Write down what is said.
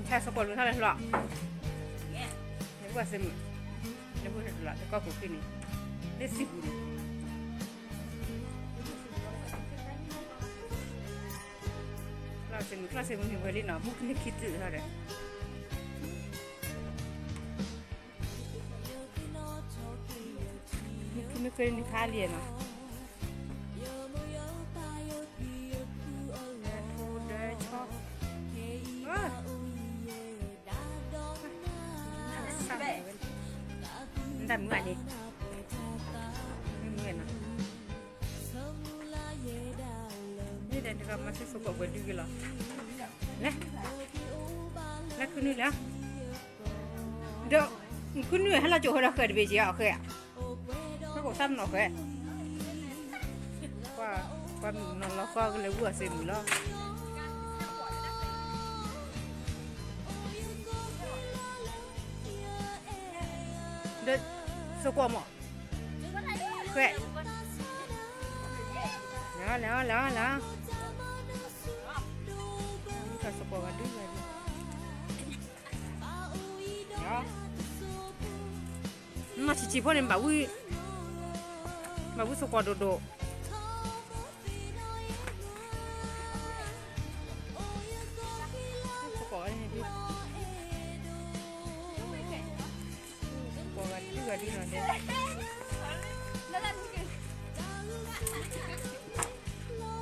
แค่สปอร์ตรู้เท่าไหร่หรอเดี๋ยวว่าเสมอเดี๋ยวพูดถึงหรอแล้วก็กูขึ้นนี่ได้10บุญเราเสมอถึงวันนี้เนาะมุกนี่คิดถึงเท่าไหร่มุกไม่เคยมีค่าเรียนเนาะดันมือดิไม่เหมือนนะนี่เดี๋ยวเรามาซื้อสกัดเบอร์ดูกันหรอแล้วคุณนี่แล้วเดี๋ยวคุณนี่ให้เราจูให้เราเคยไปเจียวเคยอ่ะเขาบอกซ้ำหน่อยเคยว่านอนเราก็เลยวัวเสียหมูแล้วเดี๋ยวสกัดหมดเคยแล้วก็สกัดกันด้วยเลยมาชิพ่อเนี่ยบ่าวสกัดโดสกัดอะไรดิสกัดกันด้วยกันดีหน่อยเด้